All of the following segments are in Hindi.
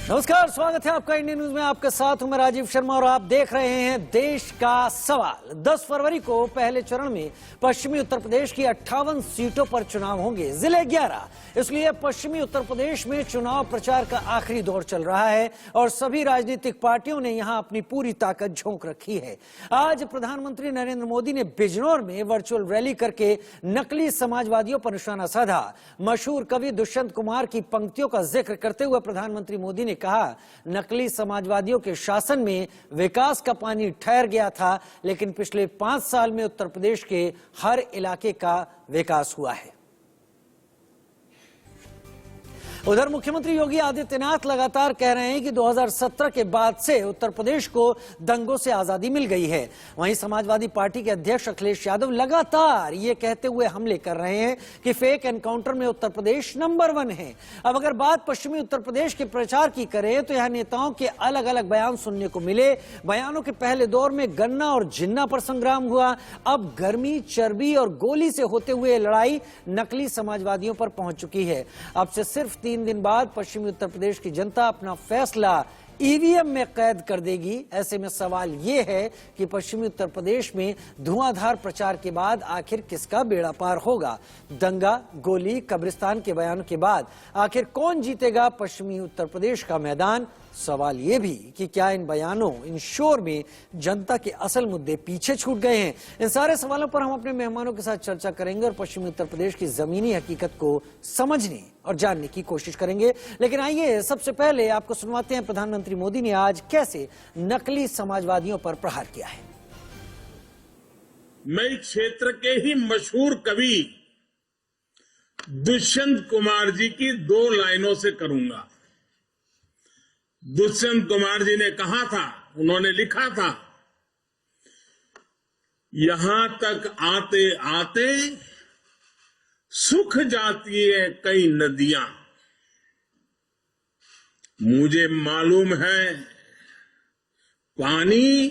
नमस्कार, स्वागत है आपका इंडियन न्यूज में। आपके साथ हूं मैं राजीव शर्मा और आप देख रहे हैं देश का सवाल। 10 फरवरी को पहले चरण में पश्चिमी उत्तर प्रदेश की 58 सीटों पर चुनाव होंगे, जिले 11। इसलिए पश्चिमी उत्तर प्रदेश में चुनाव प्रचार का आखिरी दौर चल रहा है और सभी राजनीतिक पार्टियों ने यहां अपनी पूरी ताकत झोंक रखी है। आज प्रधानमंत्री नरेंद्र मोदी ने बिजनौर में वर्चुअल रैली करके नकली समाजवादियों पर निशाना साधा। मशहूर कवि दुष्यंत कुमार की पंक्तियों का जिक्र करते हुए प्रधानमंत्री मोदी ने कहा, नकली समाजवादियों के शासन में विकास का पानी ठहर गया था, लेकिन पिछले 5 साल में उत्तर प्रदेश के हर इलाके का विकास हुआ है। उधर मुख्यमंत्री योगी आदित्यनाथ लगातार कह रहे हैं कि 2017 के बाद से उत्तर प्रदेश को दंगों से आजादी मिल गई है। वहीं समाजवादी पार्टी के अध्यक्ष अखिलेश यादव लगातार ये कहते हुए हमले कर रहे हैं कि फेक एनकाउंटर में उत्तर प्रदेश नंबर 1 है। अब अगर बात पश्चिमी उत्तर प्रदेश के प्रचार की करें तो यहां नेताओं के अलग अलग बयान सुनने को मिले। बयानों के पहले दौर में गन्ना और जिन्ना पर संग्राम हुआ। अब गर्मी, चर्बी और गोली से होते हुए लड़ाई नकली समाजवादियों पर पहुंच चुकी है। अब से सिर्फ 3 दिन बाद पश्चिमी उत्तर प्रदेश की जनता अपना फैसला ईवीएम में कैद कर देगी। ऐसे में सवाल यह है कि पश्चिमी उत्तर प्रदेश में धुआंधार प्रचार के बाद आखिर किसका बेड़ा पार होगा? दंगा, गोली, कब्रिस्तान के बयानों के बाद आखिर कौन जीतेगा पश्चिमी उत्तर प्रदेश का मैदान? सवाल यह भी कि क्या इन बयानों, इन शोर में जनता के असल मुद्दे पीछे छूट गए हैं? इन सारे सवालों पर हम अपने मेहमानों के साथ चर्चा करेंगे और पश्चिमी उत्तर प्रदेश की जमीनी हकीकत को समझने और जानने की कोशिश करेंगे। लेकिन आइए सबसे पहले आपको सुनवाते हैं प्रधानमंत्री मोदी ने आज कैसे नकली समाजवादियों पर प्रहार किया है। मैं इस क्षेत्र के ही मशहूर कवि दुष्यंत कुमार जी की 2 लाइनों से करूंगा। दुष्यंत कुमार जी ने कहा था, उन्होंने लिखा था, यहां तक आते आते सूख जाती है कई नदियां। मुझे मालूम है पानी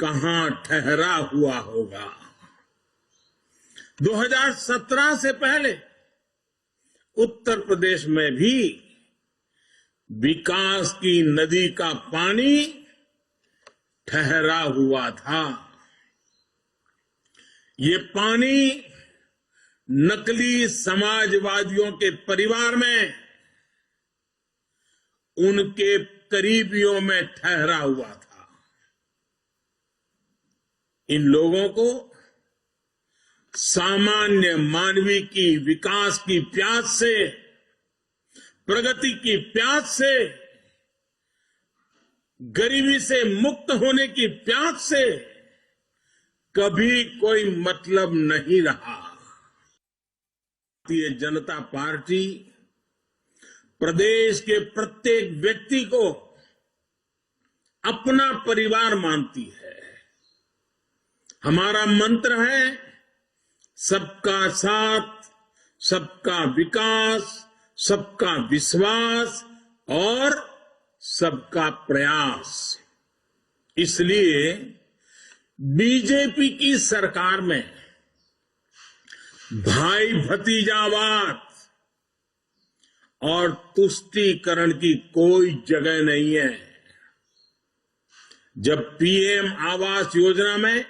कहां ठहरा हुआ होगा। 2017 से पहले उत्तर प्रदेश में भी विकास की नदी का पानी ठहरा हुआ था। ये पानी नकली समाजवादियों के परिवार में, उनके करीबियों में ठहरा हुआ था। इन लोगों को सामान्य मानवीय की विकास की प्यास से, प्रगति की प्यास से, गरीबी से मुक्त होने की प्यास से कभी कोई मतलब नहीं रहा। भारतीय जनता पार्टी प्रदेश के प्रत्येक व्यक्ति को अपना परिवार मानती है। हमारा मंत्र है सबका साथ, सबका विकास, सबका विश्वास और सबका प्रयास। इसलिए बीजेपी की सरकार में भाई भतीजावाद और तुष्टीकरण की कोई जगह नहीं है। जब पीएम आवास योजना में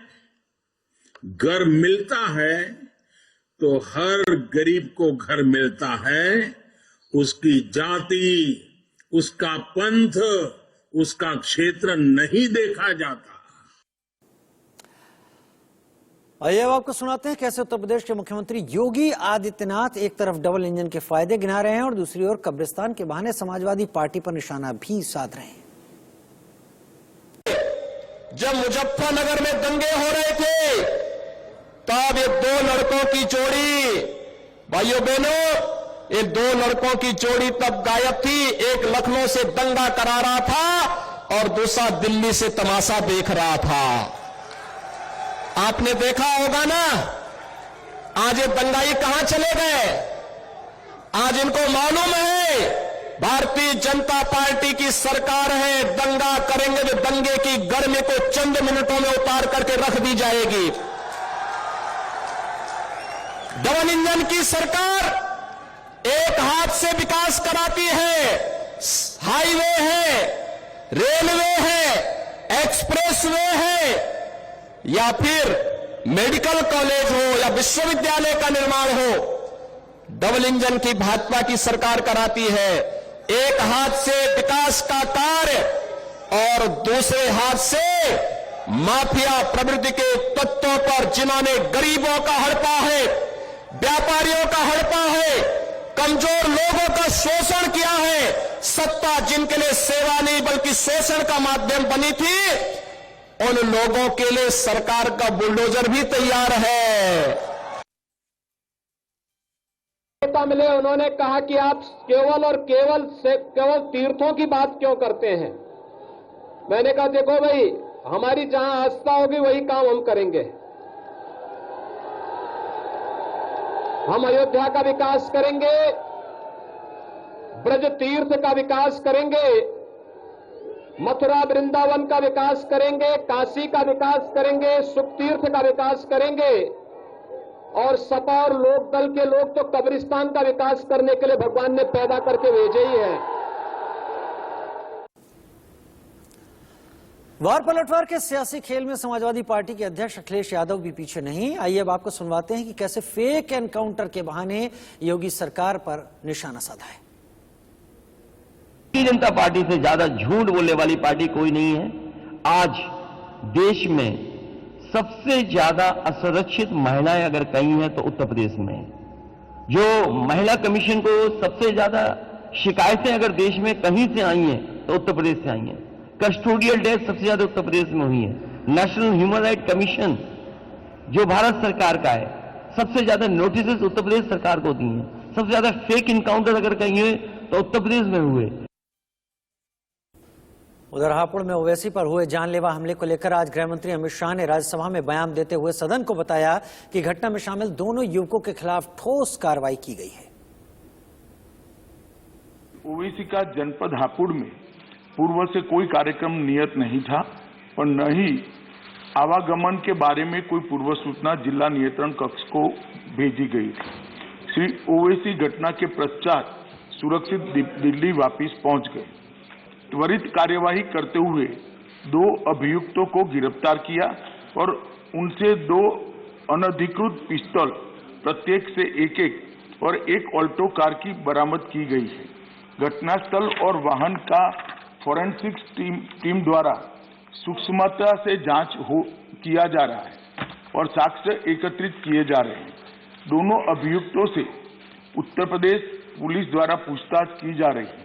घर मिलता है तो हर गरीब को घर मिलता है। उसकी जाति, उसका पंथ, उसका क्षेत्र नहीं देखा जाता। आइए अब आपको सुनाते हैं कैसे उत्तर प्रदेश के मुख्यमंत्री योगी आदित्यनाथ एक तरफ डबल इंजन के फायदे गिना रहे हैं और दूसरी ओर कब्रिस्तान के बहाने समाजवादी पार्टी पर निशाना भी साध रहे हैं। जब मुजफ्फरनगर में दंगे हो रहे थे तब ये 2 लड़कों की जोड़ी, भाइयों बहनों, ये 2 लड़कों की जोड़ी तब गायब थी। एक लखनऊ से दंगा करा रहा था और दूसरा दिल्ली से तमाशा देख रहा था। आपने देखा होगा ना, आज ये दंगाई कहां चले गए? आज इनको मालूम है भारतीय जनता पार्टी की सरकार है, दंगा करेंगे तो दंगे की गर्मी को चंद मिनटों में उतार करके रख दी जाएगी। डबल इंजन की सरकार एक हाथ से विकास कराती है, हाईवे है, रेलवे है, एक्सप्रेसवे है, या फिर मेडिकल कॉलेज हो या विश्वविद्यालय का निर्माण हो, डबल इंजन की भाजपा की सरकार कराती है। एक हाथ से विकास का कार्य और दूसरे हाथ से माफिया प्रवृत्ति के तत्वों पर, जिन्होंने गरीबों का हड़पा है, व्यापारियों का हड़पा है, कमजोर लोगों का शोषण किया है, सत्ता जिनके लिए सेवा नहीं बल्कि शोषण का माध्यम बनी थी, उन लोगों के लिए सरकार का बुलडोजर भी तैयार है। नेता मिले, उन्होंने कहा कि आप केवल और केवल तीर्थों की बात क्यों करते हैं। मैंने कहा देखो भाई, हमारी जहां आस्था होगी वही काम हम करेंगे। हम अयोध्या का विकास करेंगे, ब्रज तीर्थ का विकास करेंगे, मथुरा वृंदावन का विकास करेंगे, काशी का विकास करेंगे, सुख तीर्थ का विकास करेंगे, और सपा और लोकदल के लोग तो कब्रिस्तान का विकास करने के लिए भगवान ने पैदा करके भेजे ही है। वार पलटवार के सियासी खेल में समाजवादी पार्टी के अध्यक्ष अखिलेश यादव भी पीछे नहीं। आइए अब आपको सुनवाते हैं कि कैसे फेक एनकाउंटर के बहाने योगी सरकार पर निशाना साधा है। भारतीय जनता पार्टी से ज्यादा झूठ बोलने वाली पार्टी कोई नहीं है। आज देश में सबसे ज्यादा असुरक्षित महिलाएं अगर कहीं हैं तो उत्तर प्रदेश में। जो महिला कमीशन को सबसे ज्यादा शिकायतें अगर देश में कहीं से आई हैं तो उत्तर प्रदेश से आई हैं। कस्टोडियल डेथ सबसे ज्यादा उत्तर प्रदेश में हुई है। नेशनल ह्यूमन राइट कमीशन जो भारत सरकार का है, सबसे ज्यादा नोटिस उत्तर प्रदेश सरकार को दी हैं। सबसे ज्यादा फेक इनकाउंटर अगर कहीं हुए तो उत्तर प्रदेश में हुए। उधर हापुड़ में ओवैसी पर हुए जानलेवा हमले को लेकर आज गृह मंत्री अमित शाह ने राज्यसभा में बयान देते हुए सदन को बताया कि घटना में शामिल दोनों युवकों के खिलाफ ठोस कार्रवाई की गई है। ओवैसी का जनपद हापुड़ में पूर्व से कोई कार्यक्रम नियत नहीं था और न ही आवागमन के बारे में कोई पूर्व सूचना जिला नियंत्रण कक्ष को भेजी गई थी। श्री ओवैसी घटना के पश्चात सुरक्षित दिल्ली वापस पहुंच गए। त्वरित कार्यवाही करते हुए 2 अभियुक्तों को गिरफ्तार किया और उनसे 2 अनधिकृत पिस्तौल प्रत्येक से एक और एक ऑल्टो कार की बरामद की गई है। घटनास्थल और वाहन का फोरेंसिक टीम द्वारा सूक्ष्मता से जांच किया जा रहा है और साक्ष्य एकत्रित किए जा रहे हैं। दोनों अभियुक्तों से उत्तर प्रदेश पुलिस द्वारा पूछताछ की जा रही है।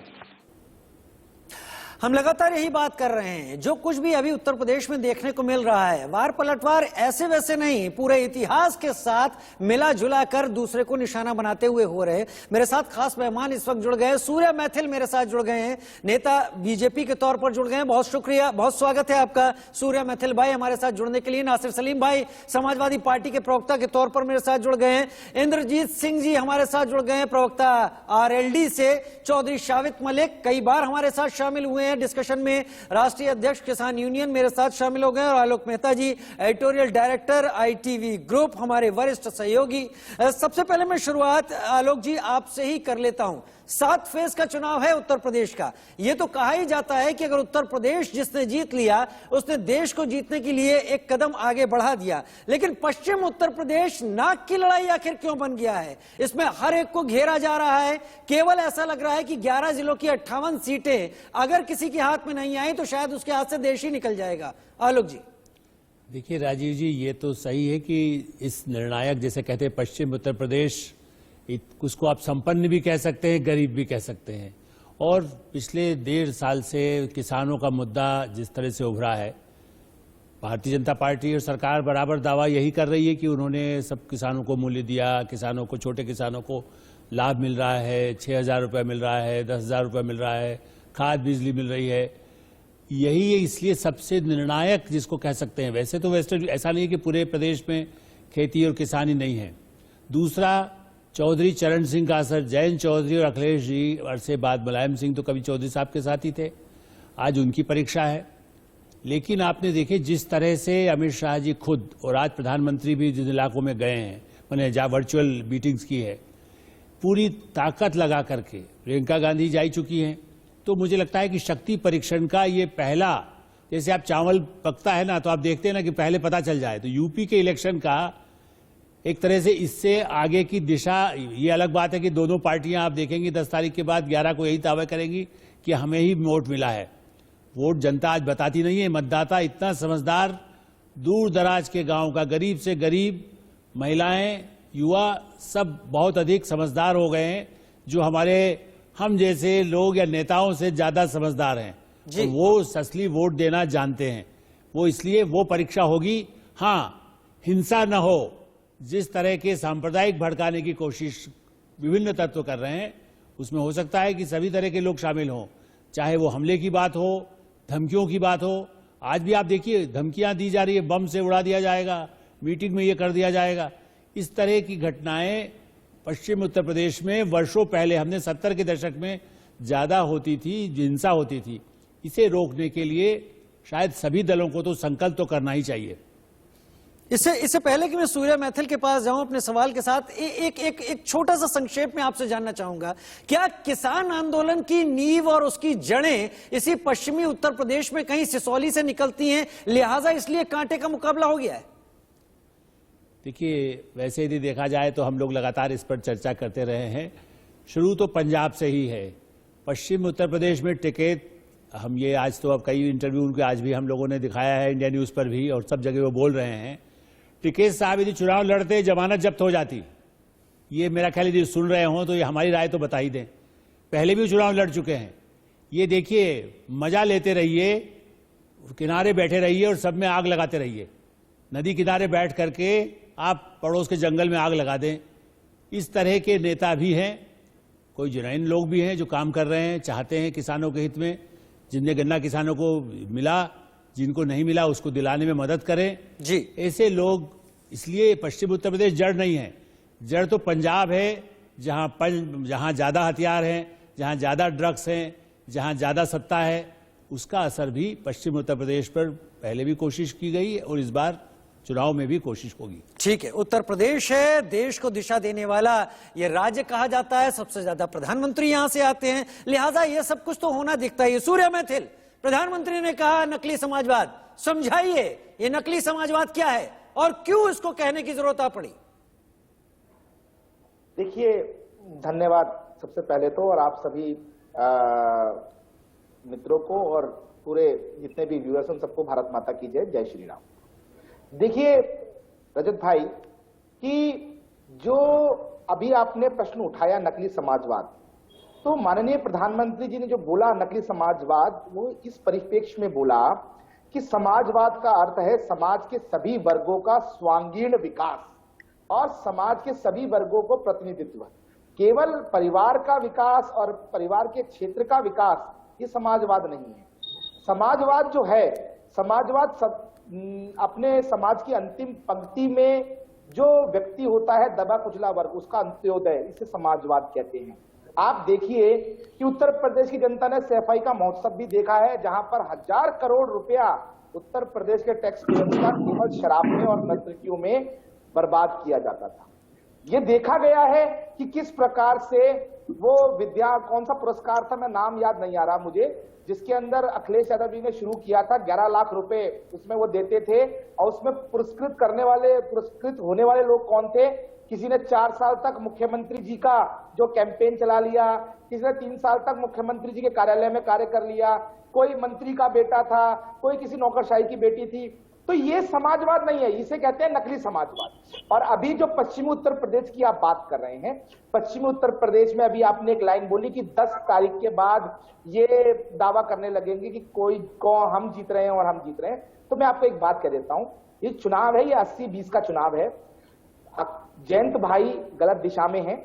हम लगातार यही बात कर रहे हैं। जो कुछ भी अभी उत्तर प्रदेश में देखने को मिल रहा है, वार पलटवार ऐसे वैसे नहीं, पूरे इतिहास के साथ मिला जुला कर दूसरे को निशाना बनाते हुए हो रहे। मेरे साथ खास मेहमान इस वक्त जुड़ गए। सूर्या मैथिल मेरे साथ जुड़ गए हैं, नेता बीजेपी के तौर पर जुड़ गए हैं। बहुत शुक्रिया, बहुत स्वागत है आपका सूर्या मैथिल भाई हमारे साथ जुड़ने के लिए। नासिर सलीम भाई समाजवादी पार्टी के प्रवक्ता के तौर पर मेरे साथ जुड़ गए हैं। इंद्रजीत सिंह जी हमारे साथ जुड़ गए हैं, प्रवक्ता आरएलडी से। चौधरी शावित मलिक कई बार हमारे साथ शामिल हुए हैं डिस्कशन में। राष्ट्रीय अध्यक्ष किसान यूनियन मेरे साथ शामिल हो गए। और आलोक मेहता जी एडिटोरियल डायरेक्टर आईटीवी ग्रुप, हमारे वरिष्ठ सहयोगी। सबसे पहले मैं शुरुआत आलोक जी आपसे ही कर लेता हूं। 7 फेज का चुनाव है उत्तर प्रदेश का। यह तो कहा ही जाता है कि अगर उत्तर प्रदेश जिसने जीत लिया उसने देश को जीतने के लिए एक कदम आगे बढ़ा दिया। लेकिन पश्चिम उत्तर प्रदेश नाक की लड़ाई आखिर क्यों बन गया है? इसमें हर एक को घेरा जा रहा है। केवल ऐसा लग रहा है कि 11 जिलों की 58 सीटें अगर किसी के हाथ में नहीं आई तो शायद उसके हाथ से देश ही निकल जाएगा। आलोक जी। देखिए राजीव जी, ये तो सही है कि इस निर्णायक, जैसे कहते हैं पश्चिम उत्तर प्रदेश, उसको आप संपन्न भी कह सकते हैं, गरीब भी कह सकते हैं। और पिछले 1.5 साल से किसानों का मुद्दा जिस तरह से उभरा है, भारतीय जनता पार्टी और सरकार बराबर दावा यही कर रही है कि उन्होंने सब किसानों को मूल्य दिया, किसानों को, छोटे किसानों को लाभ मिल रहा है, 6,000 रुपये मिल रहा है, 10,000 रुपये मिल रहा है, खाद बिजली मिल रही है। यही है इसलिए सबसे निर्णायक जिसको कह सकते हैं। वैसे तो वेस्टर्न ऐसा नहीं है कि पूरे प्रदेश में खेती और किसानी नहीं है। दूसरा, चौधरी चरण सिंह का असर, जयंत चौधरी और अखिलेश जी अरसे बाद, मुलायम सिंह तो कभी चौधरी साहब के साथ ही थे, आज उनकी परीक्षा है। लेकिन आपने देखे जिस तरह से अमित शाह जी खुद और आज प्रधानमंत्री भी जिन इलाकों में गए हैं, मैंने जहाँ वर्चुअल मीटिंग्स की है, पूरी ताकत लगा करके, प्रियंका गांधी जा चुकी हैं, तो मुझे लगता है कि शक्ति परीक्षण का ये पहला, जैसे आप चावल पकता है ना तो आप देखते हैं ना कि पहले पता चल जाए, तो यूपी के इलेक्शन का एक तरह से इससे आगे की दिशा, ये अलग बात है कि दोनों पार्टियां आप देखेंगी 10 तारीख के बाद 11 को यही दावा करेंगी कि हमें ही वोट मिला है। वोट जनता आज बताती नहीं है। मतदाता इतना समझदार, दूर दराज के गांव का गरीब से गरीब, महिलाएं, युवा सब बहुत अधिक समझदार हो गए हैं, जो हमारे हम जैसे लोग या नेताओं से ज्यादा समझदार हैं। तो वो असली वोट देना जानते हैं। वो इसलिए वो परीक्षा होगी। हाँ, हिंसा न हो, जिस तरह के सांप्रदायिक भड़काने की कोशिश विभिन्न तत्व कर रहे हैं, उसमें हो सकता है कि सभी तरह के लोग शामिल हों, चाहे वो हमले की बात हो, धमकियों की बात हो। आज भी आप देखिए धमकियां दी जा रही है, बम से उड़ा दिया जाएगा, मीटिंग में ये कर दिया जाएगा। इस तरह की घटनाएं पश्चिम उत्तर प्रदेश में वर्षों पहले, हमने 70 के दशक में ज्यादा होती थी, हिंसा होती थी। इसे रोकने के लिए शायद सभी दलों को तो संकल्प तो करना ही चाहिए। इससे पहले कि मैं सूर्या मैथिल के पास जाऊं अपने सवाल के साथ, एक छोटा सा संक्षेप में आपसे जानना चाहूंगा, क्या किसान आंदोलन की नींव और उसकी जड़ें इसी पश्चिमी उत्तर प्रदेश में कहीं सिसौली से निकलती हैं, लिहाजा इसलिए कांटे का मुकाबला हो गया है? देखिए, वैसे यदि देखा जाए तो हम लोग लगातार इस पर चर्चा करते रहे हैं। शुरू तो पंजाब से ही है। पश्चिम उत्तर प्रदेश में टिकैत, हम ये आज तो अब कई इंटरव्यू उनके आज भी हम लोगों ने दिखाया है, इंडिया न्यूज पर भी, और सब जगह वो बोल रहे हैं, टिकैत साहब यदि चुनाव लड़ते जमानत जब्त हो जाती। ये मेरा ख्याल यदि सुन रहे हों तो ये हमारी राय तो बता ही दें। पहले भी चुनाव लड़ चुके हैं। ये देखिए, मजा लेते रहिए, किनारे बैठे रहिए और सब में आग लगाते रहिए। नदी किनारे बैठ करके आप पड़ोस के जंगल में आग लगा दें। इस तरह के नेता भी हैं। कोई जुनैन लोग भी हैं जो काम कर रहे हैं, चाहते हैं किसानों के हित में। जिन्हें गन्ना किसानों को मिला, जिनको नहीं मिला उसको दिलाने में मदद करें जी। ऐसे लोग, इसलिए पश्चिम उत्तर प्रदेश जड़ नहीं है। जड़ तो पंजाब है, जहां ज्यादा हथियार हैं, जहां ज्यादा ड्रग्स हैं, जहां ज्यादा सत्ता है। उसका असर भी पश्चिम उत्तर प्रदेश पर पहले भी कोशिश की गई और इस बार चुनाव में भी कोशिश होगी। ठीक है, उत्तर प्रदेश है, देश को दिशा देने वाला ये राज्य कहा जाता है, सबसे ज्यादा प्रधानमंत्री यहां से आते हैं, लिहाजा ये सब कुछ तो होना दिखता है। सूर्या मैथिल, प्रधानमंत्री ने कहा नकली समाजवाद, समझाइए ये नकली समाजवाद क्या है और क्यों इसको कहने की जरूरत आ पड़ी? देखिए, धन्यवाद सबसे पहले तो, और आप सभी मित्रों को और पूरे जितने भी व्यूअर्स हैं सबको भारत माता की जय, जय श्री राम। देखिए रजत भाई, कि जो अभी आपने प्रश्न उठाया नकली समाजवाद, तो माननीय प्रधानमंत्री जी ने जो बोला नकली समाजवाद, वो इस परिप्रेक्ष्य में बोला कि समाजवाद का अर्थ है समाज के सभी वर्गों का स्वांगीण विकास और समाज के सभी वर्गों को प्रतिनिधित्व। केवल परिवार का विकास और परिवार के क्षेत्र का विकास ये समाजवाद नहीं है। समाजवाद जो है, समाजवाद अपने समाज की अंतिम पंक्ति में जो व्यक्ति होता है, दबा कुचला वर्ग, उसका अंत्योदय, इसे समाजवाद कहते हैं। आप देखिए कि उत्तर प्रदेश की जनता ने सफाई का महोत्सव भी देखा है, जहां पर 1000 करोड़ रुपया उत्तर प्रदेश के टैक्स पेयर्स का केवल शराब में और नर्तकियों में बर्बाद किया जाता था। ये देखा गया है कि किस प्रकार से वो विद्या, कौन सा पुरस्कार था, मैं नाम याद नहीं आ रहा मुझे, जिसके अंदर अखिलेश यादव जी ने शुरू किया था, 11 लाख रुपए उसमें वो देते थे, और उसमें पुरस्कृत होने वाले लोग कौन थे? किसी ने 4 साल तक मुख्यमंत्री जी का जो कैंपेन चला लिया, किसी ने 3 साल तक मुख्यमंत्री जी के कार्यालय में कार्य कर लिया, कोई मंत्री का बेटा था, कोई किसी नौकरशाही की बेटी थी। तो ये समाजवाद नहीं है, इसे कहते हैं नकली समाजवाद। और अभी जो पश्चिमी उत्तर प्रदेश की आप बात कर रहे हैं, पश्चिमी उत्तर प्रदेश में अभी आपने एक लाइन बोली कि 10 तारीख के बाद ये दावा करने लगेंगे कि हम जीत रहे हैं और हम जीत रहे हैं। तो मैं आपको एक बात कह देता हूं, ये चुनाव है, ये 80-20 का चुनाव है। जयंत भाई गलत दिशा में हैं,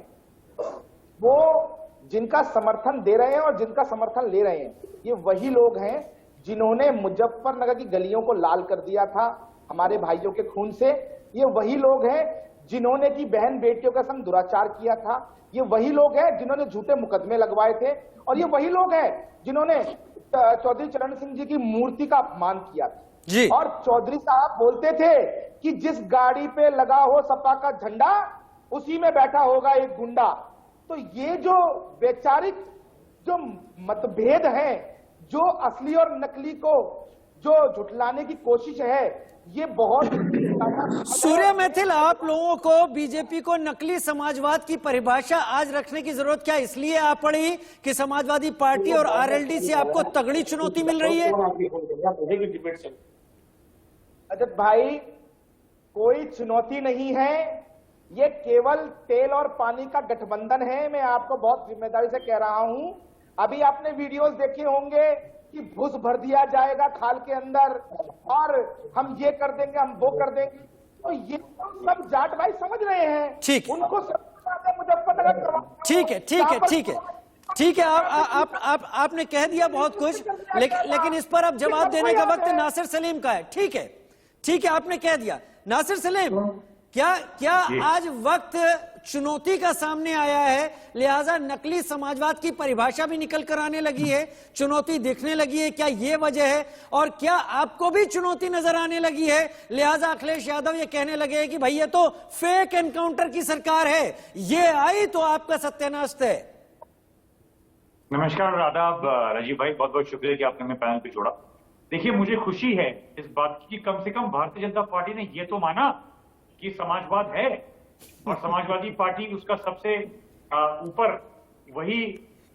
वो जिनका समर्थन दे रहे हैं और जिनका समर्थन ले रहे हैं, ये वही लोग हैं जिन्होंने मुजफ्फरनगर की गलियों को लाल कर दिया था हमारे भाइयों के खून से। ये वही लोग हैं जिन्होंने की बहन बेटियों का संग दुराचार किया था। ये वही लोग हैं जिन्होंने झूठे मुकदमे लगवाए थे, और ये वही लोग हैं जिन्होंने चौधरी चरण सिंह जी की मूर्ति का अपमान किया था जी। और चौधरी साहब बोलते थे कि जिस गाड़ी पे लगा हो सपा का झंडा, उसी में बैठा होगा एक गुंडा। तो ये जो वैचारिक जो मतभेद है, जो असली और नकली को जो झुठलाने की कोशिश है, ये बहुत सूर्य मैथिल, आप लोगों को बीजेपी को नकली समाजवाद की परिभाषा आज रखने की जरूरत क्या इसलिए आ पड़ी कि समाजवादी पार्टी और आरएलडी से आपको तगड़ी चुनौती मिल रही है? रजत भाई, कोई चुनौती नहीं है, ये केवल तेल और पानी का गठबंधन है। मैं आपको बहुत जिम्मेदारी से कह रहा हूं। अभी आपने वीडियोस देखे होंगे कि घुस भर दिया जाएगा खाल के अंदर और हम ये कर देंगे, हम वो कर देंगे। तो ये तो सब जाट भाई समझ रहे हैं, ठीक, उनको मुजफ्फरनगर। ठीक है, ठीक है, ठीक है, ठीक है। आपने कह दिया बहुत कुछ, लेकिन इस पर अब जवाब देने का वक्त नासिर सलीम का है। ठीक है, ठीक है, आपने कह दिया। नासिर सलीम, क्या आज वक्त चुनौती का सामने आया है, लिहाजा नकली समाजवाद की परिभाषा भी निकल कर आने लगी है, चुनौती दिखने लगी है, क्या ये वजह है? और क्या आपको भी चुनौती नजर आने लगी है, लिहाजा अखिलेश यादव ये कहने लगे कि भाई ये तो फेक एनकाउंटर की सरकार है, ये आई तो आपका सत्यानाश है? नमस्कार, आदाब राजीव भाई, बहुत बहुत शुक्रिया कि आपने हमें पैनल पे जोड़ा। देखिए, मुझे खुशी है इस बात की, कम से कम भारतीय जनता पार्टी ने ये तो माना कि समाजवाद है और समाजवादी पार्टी उसका सबसे ऊपर वही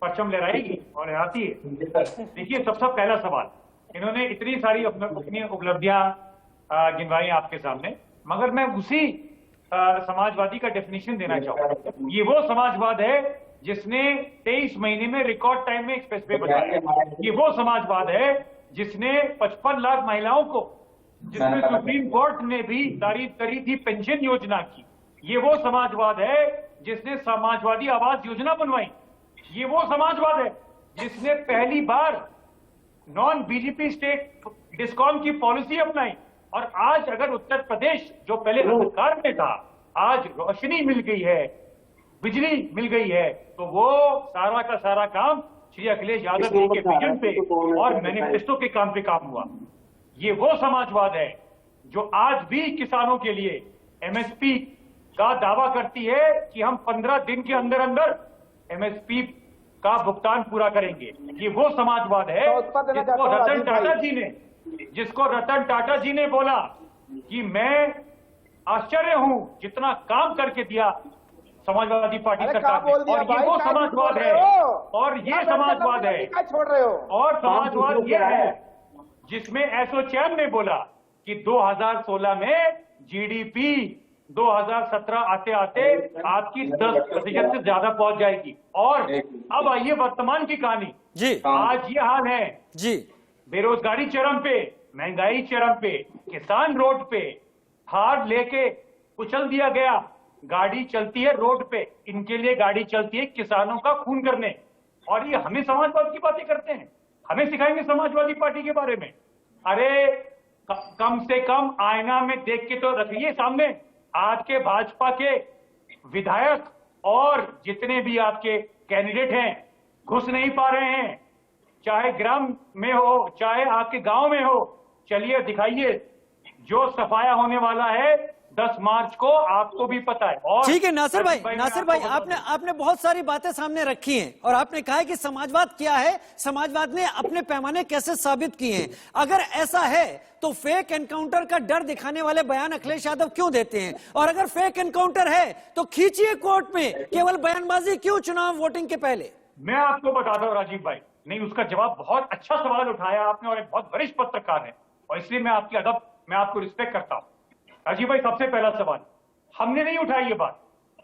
परचम लहराएगी और लहराती है। देखिए, सबसे पहला सवाल, इन्होंने इतनी सारी अपनी उपलब्धियां गिनवाई आपके सामने, मगर मैं उसी समाजवादी का डेफिनेशन देना चाहूंगा। ये वो समाजवाद है जिसने 23 महीने में रिकॉर्ड टाइम में एक्सप्रेसवे बनाया। ये वो समाजवाद है जिसने 55 लाख महिलाओं को, जिसमें सुप्रीम कोर्ट ने भी तारीफ करी थी पेंशन योजना की। ये वो समाजवाद है जिसने समाजवादी आवास योजना बनवाई। ये वो समाजवाद है जिसने पहली बार नॉन बीजेपी स्टेट डिस्कॉम की पॉलिसी अपनाई। और आज अगर उत्तर प्रदेश जो पहले अंधकार में था, आज रोशनी मिल गई है, बिजली मिल गई है, तो वो सारा का सारा काम श्री अखिलेश यादव जी के विजन पे और मैनिफेस्टो के काम पे काम हुआ। ये वो समाजवाद है जो आज भी किसानों के लिए एमएसपी का दावा करती है कि हम 15 दिन के अंदर अंदर एमएसपी का भुगतान पूरा करेंगे। ये वो समाजवाद है जिसको रतन टाटा जी ने बोला कि मैं आश्चर्य हूं जितना काम करके दिया समाजवादी पार्टी सरकार ने। और ये वो समाजवाद है, और ये समाजवाद है, और समाजवाद ये है जिसमें एसोचैम ने बोला कि 2016 में जीडीपी 2017 आते आते आपकी 10% से ज्यादा पहुंच जाएगी। और अब आइए वर्तमान की कहानी जी। आज ये हाल है जी, बेरोजगारी चरम पे, महंगाई चरम पे, किसान रोड पे, हार लेके कुचल दिया गया। गाड़ी चलती है रोड पे, इनके लिए गाड़ी चलती है किसानों का खून करने। और ये हमें समाजवाद की बातें करते हैं, हमें सिखाएंगे समाजवादी पार्टी के बारे में? अरे कम से कम आईना में देख के तो रखिए सामने। आज के भाजपा के विधायक और जितने भी आपके कैंडिडेट हैं घुस नहीं पा रहे हैं, चाहे ग्राम में हो चाहे आपके गांव में हो। चलिए दिखाइए, जो सफाया होने वाला है 10 मार्च को, आपको भी पता है। और ठीक है नासिर भाई, आपने बहुत सारी बातें सामने रखी हैं और आपने कहा है कि समाजवाद क्या है, समाजवाद ने अपने पैमाने कैसे साबित किए हैं। अगर ऐसा है तो फेक एनकाउंटर का डर दिखाने वाले बयान अखिलेश यादव क्यों देते हैं? और अगर फेक एनकाउंटर है तो खींचिए कोर्ट में, केवल बयानबाजी क्यों चुनाव वोटिंग के पहले? मैं आपको बताता हूं राजीव भाई, नहीं उसका जवाब, बहुत अच्छा सवाल उठाया आपने और एक बहुत वरिष्ठ पत्रकार है और इसलिए मैं आपकी अदब, मैं आपको रिस्पेक्ट करता हूं। राजीव भाई, सबसे पहला सवाल, हमने नहीं उठाई ये बात,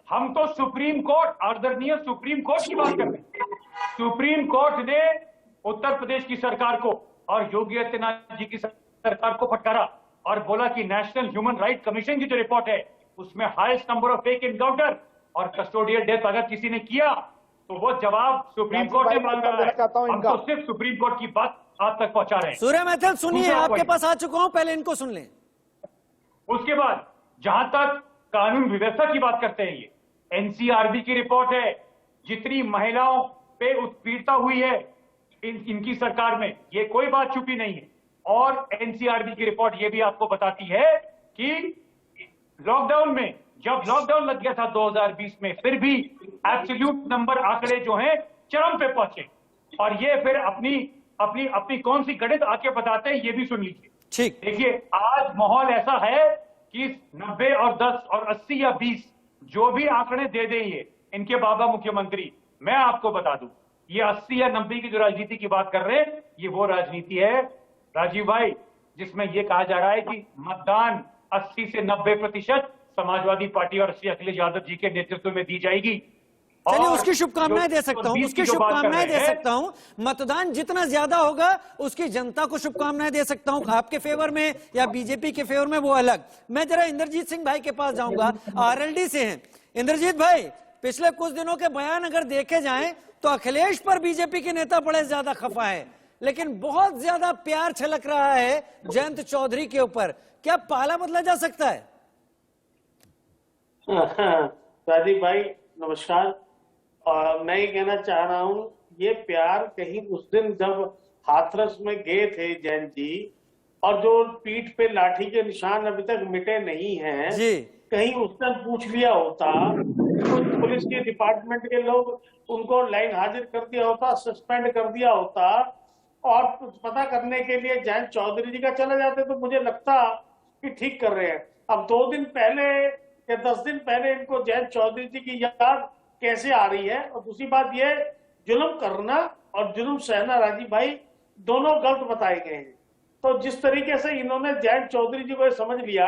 हम तो सुप्रीम कोर्ट, आदरणीय सुप्रीम कोर्ट की बात कर रहे हैं। सुप्रीम कोर्ट ने उत्तर प्रदेश की सरकार को और योगी आदित्यनाथ जी की सरकार को फटकारा और बोला कि नेशनल ह्यूमन राइट कमीशन की जो रिपोर्ट है उसमें highest number of fake encounter और कस्टोडियल डेथ अगर किसी ने किया तो वो जवाब सुप्रीम कोर्ट ने मांगा है। हम तो सिर्फ सुप्रीम कोर्ट की बात आप तक पहुंचा रहे हैं। सूर्य मैथिल सुनिए, आपके पास आ चुका हूं, पहले इनको सुन लें। उसके बाद जहां तक कानून व्यवस्था की बात करते हैं, ये एनसीआरबी की रिपोर्ट है, जितनी महिलाओं पे उत्पीड़ता हुई है इनकी सरकार में, ये कोई बात छुपी नहीं है। और एनसीआरबी की रिपोर्ट ये भी आपको बताती है कि लॉकडाउन में, जब लॉकडाउन लग गया था 2020 में, फिर भी एब्सोल्यूट नंबर आंकड़े जो हैं चरम पे पहुंचे। और ये फिर अपनी अपनी अपनी कौन सी गणित आके बताते हैं, ये भी सुन लीजिए। ठीक, देखिए आज माहौल ऐसा है कि 90 और 10 और 80 या 20 जो भी आंकड़े दे दें ये इनके बाबा मुख्यमंत्री, मैं आपको बता दूं ये 80 या 90 की जो राजनीति की बात कर रहे हैं, ये वो राजनीति है राजीव भाई जिसमें ये कहा जा रहा है कि मतदान 80 से 90% समाजवादी पार्टी और श्री अखिलेश यादव जी के नेतृत्व में दी जाएगी। चलिए उसकी शुभकामनाएं दे सकता हूं, उसकी शुभकामनाएं दे सकता हूं। मतदान जितना ज्यादा होगा उसकी जनता को शुभकामनाएं दे सकता हूं, आपके फेवर में या बीजेपी के फेवर में वो अलग। मैं जरा इंद्रजीत सिंह भाई के पास जाऊंगा, आरएलडी से हैं। इंद्रजीत भाई, पिछले कुछ दिनों के बयान अगर देखे जाएं तो अखिलेश पर बीजेपी के नेता बड़े ज्यादा खफा है, लेकिन बहुत ज्यादा प्यार छलक रहा है जयंत चौधरी के ऊपर। क्या पाला बदला जा सकता है? राजीव भाई नमस्कार। और मैं ये कहना चाह रहा हूँ, ये प्यार कहीं उस दिन जब हाथरस में गए थे जैन जी, और जो पीठ पे लाठी के निशान अभी तक मिटे नहीं हैं जी, कहीं उस दिन पूछ लिया होता तो पुलिस के डिपार्टमेंट के लोग उनको लाइन हाजिर कर दिया होता, सस्पेंड कर दिया होता, और पता करने के लिए जयंत चौधरी जी का चले जाते तो मुझे लगता कि ठीक कर रहे हैं। अब 2 दिन पहले या 10 दिन पहले इनको जयंत चौधरी जी की याद कैसे आ रही है? और दूसरी बात ये, जुल्म करना और जुल्म सहना राजीव भाई दोनों गलत बताए गए हैं। तो जिस तरीके से इन्होंने जयंत चौधरी जी को समझ लिया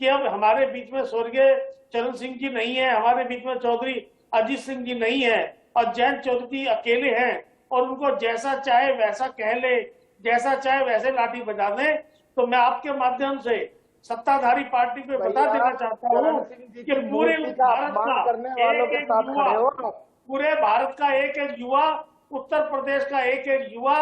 कि अब हमारे बीच में स्वर्गीय चरण सिंह जी नहीं है, हमारे बीच में चौधरी अजीत सिंह जी नहीं है और जयंत चौधरी जी अकेले हैं और उनको जैसा चाहे वैसा कह ले, जैसा चाहे वैसे लाठी बजा दे, तो मैं आपके माध्यम से सत्ताधारी पार्टी को बता देना चाहता हूँ कि पूरे भारत का पूरे भारत का एक एक युवा, उत्तर प्रदेश का एक एक युवा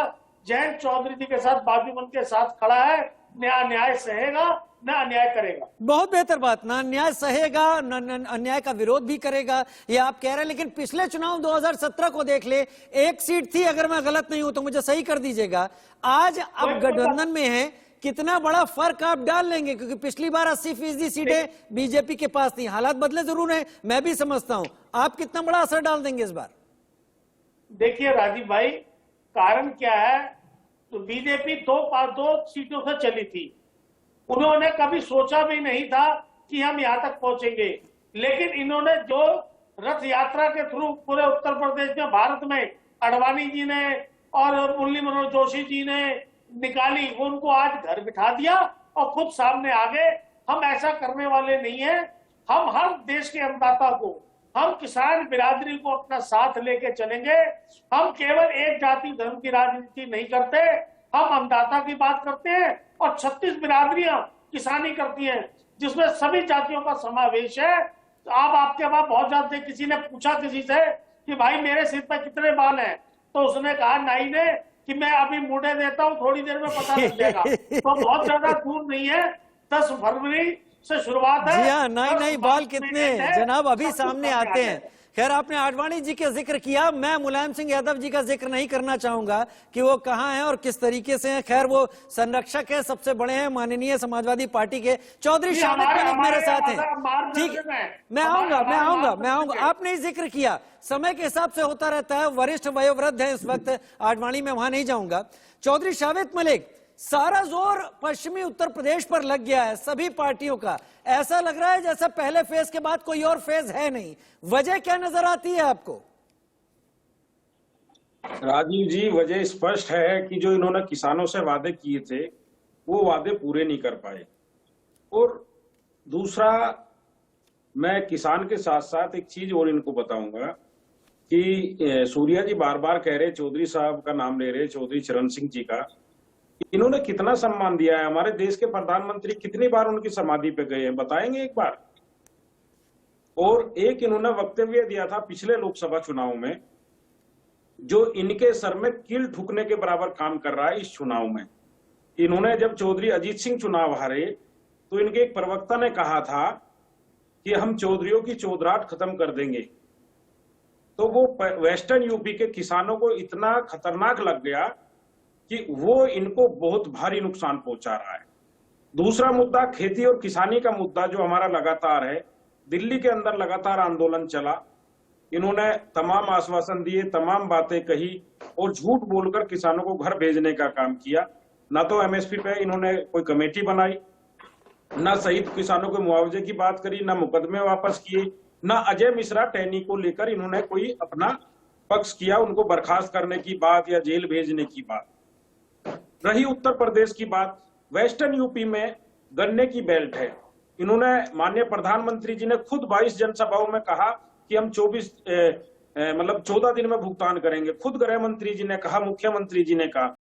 जयंत चौधरी जी के साथ बाजूबंद के साथ खड़ा है। न न्याय सहेगा न अन्याय करेगा। बहुत बेहतर बात, ना अन्याय सहेगा न अन्याय का विरोध भी करेगा, ये आप कह रहे हैं। लेकिन पिछले चुनाव 2017 को देख ले, 1 सीट थी, अगर मैं गलत नहीं हूं तो मुझे सही कर दीजिएगा। आज अब गठबंधन में है, कितना बड़ा फर्क आप डाल लेंगे? क्योंकि पिछली बार 80% सीटें बीजेपी के पास थी, हालात बदले जरूर हैं, मैं भी समझता हूं। आप कितना बड़ा असर डाल देंगे इस बार? देखिए राजीव भाई, कारण क्या है, तो बीजेपी 2 सीटों से चली थी, उन्होंने कभी सोचा भी नहीं था कि हम यहां तक पहुंचेंगे। लेकिन इन्होंने जो रथ यात्रा के थ्रू पूरे उत्तर प्रदेश में, भारत में अडवाणी जी ने और मुरली मनोहर जोशी जी ने निकाली, वो उनको आज घर बिठा दिया और खुद सामने आ गए। हम ऐसा करने वाले नहीं है। हम हर देश के अन्नदाता को, हम किसान बिरादरी को अपना साथ लेके चलेंगे। हम केवल एक जाति धर्म की राजनीति नहीं करते, हम अन्नदाता की बात करते हैं और 36 बिरादरियां किसानी करती हैं, जिसमें सभी जातियों का समावेश है। तो आपके पास बहुत जाते, किसी ने पूछा किसी से कि भाई मेरे सिर पर कितने बाल हैं, तो उसने कहा नाई ने कि मैं अभी मुड़े देता हूं, थोड़ी देर में पता लग जाएगा। तो बहुत ज्यादा दूर नहीं है, 10 फरवरी से शुरुआत है। जी हाँ, नहीं बाल कितने जनाब अभी सामने आते हैं। खैर, आपने आडवाणी जी का जिक्र किया, मैं मुलायम सिंह यादव जी का जिक्र नहीं करना चाहूंगा कि वो कहां हैं और किस तरीके से हैं। खैर, वो संरक्षक है, सबसे बड़े हैं, माननीय समाजवादी पार्टी के। चौधरी शामिद मलिक मेरे साथ हैं, ठीक है, मैं आऊंगा। आपने जिक्र किया, समय के हिसाब से होता रहता है, वरिष्ठ वयोवृद्ध है इस वक्त आडवाणी में, वहां नहीं जाऊंगा। चौधरी शामिद मलिक, सारा जोर पश्चिमी उत्तर प्रदेश पर लग गया है सभी पार्टियों का। ऐसा लग रहा है जैसे पहले फेज के बाद कोई और फेज है नहीं। वजह क्या नजर आती है आपको? राजीव जी, वजह स्पष्ट है कि जो इन्होंने किसानों से वादे किए थे वो वादे पूरे नहीं कर पाए। और दूसरा, मैं किसान के साथ साथ एक चीज और इनको बताऊंगा कि सूर्या जी बार बार कह रहे, चौधरी साहब का नाम ले रहे, चौधरी चरण सिंह जी का, इन्होंने कितना सम्मान दिया है। हमारे देश के प्रधानमंत्री कितनी बार उनकी समाधि पे गए हैं, बताएंगे एक बार? और एक इन्होंने वक्तव्य दिया था पिछले लोकसभा चुनाव में, जो इनके सर में कील ठुकने के बराबर काम कर रहा है इस चुनाव में। इन्होंने जब चौधरी अजीत सिंह चुनाव हारे तो इनके एक प्रवक्ता ने कहा था कि हम चौधरियों की चौधराहट खत्म कर देंगे। तो वो वेस्टर्न यूपी के किसानों को इतना खतरनाक लग गया कि वो इनको बहुत भारी नुकसान पहुंचा रहा है। दूसरा मुद्दा, खेती और किसानी का मुद्दा जो हमारा लगातार है, दिल्ली के अंदर लगातार आंदोलन चला, इन्होंने तमाम आश्वासन दिए, तमाम बातें कही और झूठ बोलकर किसानों को घर भेजने का काम किया। ना तो एमएसपी पे इन्होंने कोई कमेटी बनाई, ना शहीद किसानों के मुआवजे की बात करी, ना मुकदमे वापस किए, ना अजय मिश्रा टैनी को लेकर इन्होंने कोई अपना पक्ष किया, उनको बर्खास्त करने की बात या जेल भेजने की बात। रही उत्तर प्रदेश की बात, वेस्टर्न यूपी में गन्ने की बेल्ट है। इन्होंने माननीय प्रधानमंत्री जी ने खुद 22 जनसभाओं में कहा कि हम 14 दिन में भुगतान करेंगे। खुद गृह मंत्री जी ने कहा, मुख्यमंत्री जी ने कहा।